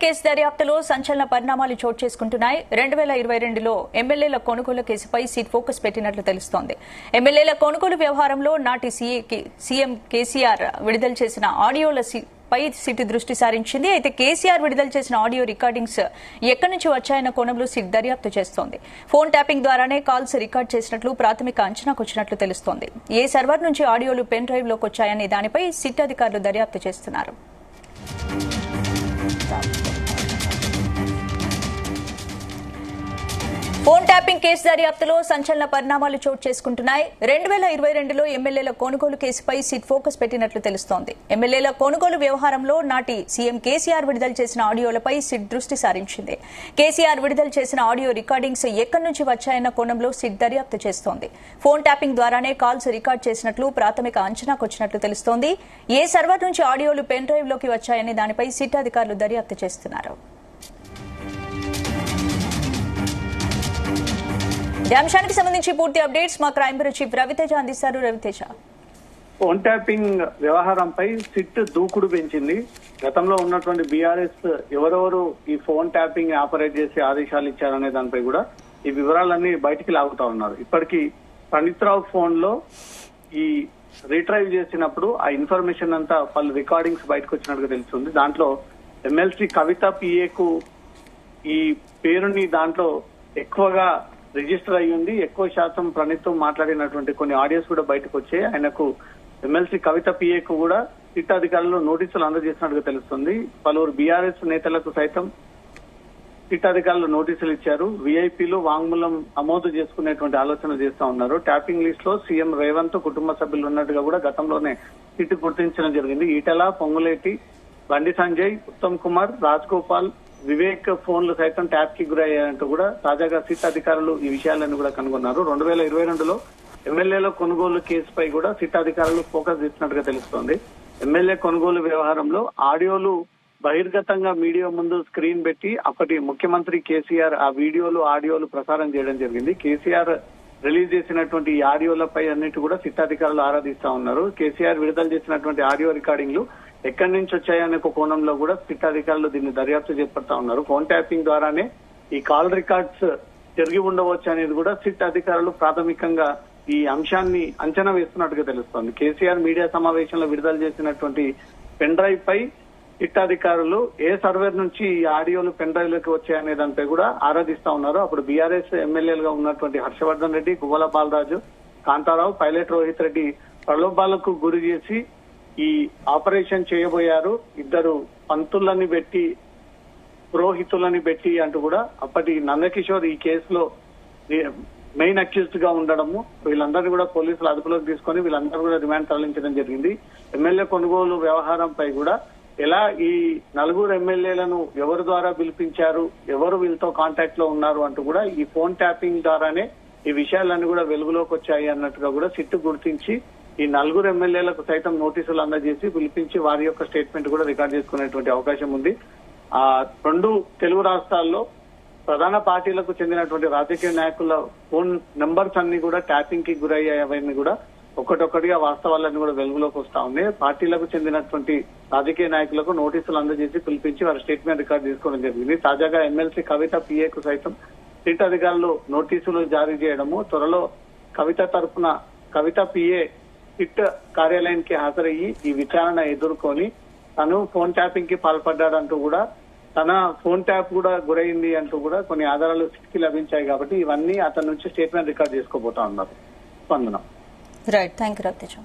Tapping case దర్యాప్తులో సంచలన పరిణామాలు చోటు చేసుకుంటున్నాయి. 2022లో ఎమ్మెల్యేల కొనుగోలు కేసుపై సీట్ ఫోకస్ పెట్టినట్లు తెలుస్తోంది. ఎమ్మెల్యేల కొనుగోలు వ్యవహారంలో నాటి సీఎం కేసీఆర్ విడుదల చేసిన ఆడియోల పై సిట్ దృష్టి సారించింది. అయితే కేసీఆర్ విడుదల చేసిన ఆడియో రికార్డింగ్స్ ఎక్కడి నుంచి వచ్చాయన్న కోణంలో సిట్ దర్యాప్తు చేస్తోంది. ఫోన్ ట్యాపింగ్ ద్వారానే కాల్స్ రికార్డ్ చేసినట్లు ప్రాథమిక అంచనాకు వచ్చినట్లు తెలుస్తోంది. ఏ సర్వర్ నుంచి ఆడియోలు పెన్ డ్రైవ్ లోకి వచ్చాయనే దానిపై సిట్ అధికారులు దర్యాప్తు చేస్తున్నారు. ఫోన్ ట్యాపింగ్ కేసు దర్యాప్తులో సంచలన పరిణామాలు చోటు చేసుకుంటున్నాయి. 2022లో ఎమ్మెల్యేల కొనుగోలు కేసుపై సిట్ ఫోకస్ పెట్టినట్లు తెలుస్తోంది. ఎమ్మెల్యేల కొనుగోలు వ్యవహారంలో నాటి సీఎం కేసీఆర్ విడుదల చేసిన ఆడియోలపై సిట్ దృష్టి సారించింది. కేసీఆర్ విడుదల చేసిన ఆడియో రికార్డింగ్స్ ఎక్కడి నుంచి వచ్చాయన్న కోణంలో సిట్ దర్యాప్తు చేస్తోంది. ఫోన్ ట్యాపింగ్ ద్వారానే కాల్స్ రికార్డ్ చేసినట్లు ప్రాథమిక అంచనాకు వచ్చినట్లు తెలుస్తోంది. ఏ సర్వర్ నుంచి ఆడియోలు పెన్ డ్రైవ్ లోకి వచ్చాయనే దానిపై సిట్ అధికారులు దర్యాప్తు చేస్తున్నారు. ఈ అంశానికి సంబంధించి పూర్తి అప్డేట్స్ మా క్రైమ్ బ్యూరో చీఫ్ రవితేజ అందిస్తారు. రవితేజ, ఫోన్ ట్యాపింగ్ వ్యవహారంపై సిట్ దూకుడు పెంచింది. గతంలో ఉన్నటువంటి బీఆర్ఎస్ ఎవరెవరు ఈ ఫోన్ ట్యాపింగ్ ఆపరేట్ చేసి ఆదేశాలు ఇచ్చారనే దానిపై కూడా ఈ వివరాలన్నీ బయటికి లాగుతా ఉన్నారు. ఇప్పటికీ పండిత్ రావు ఫోన్ లో ఈ రీట్రైవ్ చేసినప్పుడు ఆ ఇన్ఫర్మేషన్ అంతా పలు రికార్డింగ్స్ బయటకు వచ్చినట్టుగా తెలుస్తుంది. దాంట్లో ఎమ్మెల్సీ కవిత పిఏకు ఈ పేరుని దాంట్లో ఎక్కువగా రిజిస్టర్ అయ్యింది. ఎక్కువ శాతం ప్రణీత్తో మాట్లాడినటువంటి కొన్ని ఆడియోస్ కూడా బయటకు వచ్చాయి. ఆయనకు ఎమ్మెల్సీ కవిత పిఏకు కూడా సిట్ అధికారులు నోటీసులు అందజేసినట్టుగా తెలుస్తుంది. పలువురు బీఆర్ఎస్ నేతలకు సైతం సిట్ అధికారులు నోటీసులు ఇచ్చారు. వీఐపీలు వాంగ్మూలం నమోదు చేసుకునేటువంటి ఆలోచన చేస్తా ఉన్నారు. ట్యాపింగ్ లిస్ట్ లో సీఎం రేవంత్ కుటుంబ సభ్యులు ఉన్నట్టుగా కూడా గతంలోనే సిట్ గుర్తించడం జరిగింది. ఈటెల, పొంగులేటి, బండి సంజయ్, ఉత్తమ్ కుమార్, రాజ్ గోపాల్, వివేక్ ఫోన్లు సైతం ట్యాప్ కి గురయ్యాయంటూ కూడా తాజాగా సిట్ అధికారులు ఈ విషయాలను కూడా కనుగొన్నారు. 2022లో ఎమ్మెల్యేల కొనుగోలు కేసుపై కూడా సిట్ అధికారులు ఫోకస్ చేసినట్టుగా తెలుస్తోంది. ఎమ్మెల్యే కొనుగోలు వ్యవహారంలో ఆడియోలు బహిర్గతంగా మీడియా ముందు స్క్రీన్ పెట్టి అప్పటి ముఖ్యమంత్రి కేసీఆర్ ఆ వీడియోలు ఆడియోలు ప్రసారం చేయడం జరిగింది. కేసీఆర్ రిలీజ్ చేసినటువంటి ఈ ఆడియోలపై అన్నిటి కూడా సిట్ అధికారులు ఆరాధిస్తా ఉన్నారు. కేసీఆర్ విడుదల చేసినటువంటి ఆడియో రికార్డింగ్లు ఎక్కడి నుంచి వచ్చాయనే ఒక కోణంలో కూడా సిట్ అధికారులు దీన్ని దర్యాప్తు చేపడతా ఉన్నారు. ఫోన్ ట్యాపింగ్ ద్వారానే ఈ కాల్ రికార్డ్స్ జరిగి ఉండవచ్చు అనేది కూడా సిట్ అధికారులు ప్రాథమికంగా ఈ అంశాన్ని అంచనా వేస్తున్నట్టుగా తెలుస్తోంది. కేసీఆర్ మీడియా సమావేశంలో విడుదల చేసినటువంటి పెన్ డ్రైవ్ పై సిట్ అధికారులు ఏ సర్వర్ నుంచి ఈ ఆడియోలు పెన్ డ్రైవ్ లోకి వచ్చాయనే దానిపై కూడా ఆరాధిస్తా ఉన్నారు. అప్పుడు బీఆర్ఎస్ ఎమ్మెల్యేలుగా ఉన్నటువంటి హర్షవర్ధన్ రెడ్డి, గువ్వల బాలరాజు, కాంతారావు, పైలట్ రోహిత్ రెడ్డి ప్రలోభాలకు గురి చేసి ఈ ఆపరేషన్ చేయబోయారు. ఇద్దరు పంతులని పెట్టి పురోహితులని పెట్టి అంటూ కూడా అప్పటి నందకిషోర్ ఈ కేసులో మెయిన్ అక్యూజ్డ్ గా ఉండడము, వీళ్ళందరినీ కూడా పోలీసులు అదుపులోకి తీసుకొని వీళ్ళందరూ కూడా రిమాండ్ తరలించడం జరిగింది. ఎమ్మెల్యే కొనుగోలు వ్యవహారంపై కూడా ఎలా ఈ నలుగురు ఎమ్మెల్యేలను ఎవరి ద్వారా పిలిపించారు, ఎవరు వీళ్ళతో కాంటాక్ట్ లో ఉన్నారు అంటూ కూడా ఈ ఫోన్ ట్యాపింగ్ ద్వారానే ఈ విషయాలన్నీ కూడా వెలుగులోకి వచ్చాయి అన్నట్టుగా కూడా సిట్ గుర్తించి ఈ నలుగురు ఎమ్మెల్యేలకు సైతం నోటీసులు అందజేసి పిలిపించి వారి యొక్క స్టేట్మెంట్ కూడా రికార్డ్ చేసుకునేటువంటి అవకాశం ఉంది. ఆ రెండు తెలుగు రాష్ట్రాల్లో ప్రధాన పార్టీలకు చెందినటువంటి రాజకీయ నాయకుల ఫోన్ నెంబర్స్ అన్ని కూడా ట్యాపింగ్ కి గురయ్యాయని కూడా ఒక్కటొక్కటిగా వాస్తవాలన్నీ కూడా వెలుగులోకి వస్తా ఉంది. పార్టీలకు చెందినటువంటి రాజకీయ నాయకులకు నోటీసులు అందజేసి పిలిపించి వారి స్టేట్మెంట్ రికార్డ్ చేసుకోవడం జరిగింది. తాజాగా ఎమ్మెల్సీ కవిత పిఏకు సైతం సిట్ అధికారులు నోటీసులు జారీ చేయడము, త్వరలో కవిత తరఫున కవిత పిఏ సిట్ కార్యాలయానికి హాజరయ్యి ఈ విచారణ ఎదుర్కొని తను ఫోన్ ట్యాపింగ్ కి పాల్పడ్డాడంటూ కూడా తన ఫోన్ ట్యాప్ కూడా గురైంది అంటూ కూడా కొన్ని ఆధారాలు సిట్ కి లభించాయి. కాబట్టి ఇవన్నీ అతని నుంచి స్టేట్మెంట్ రికార్డ్ చేసుకోబోతా ఉన్నారు. Spandana. Right, thank you Raviteja.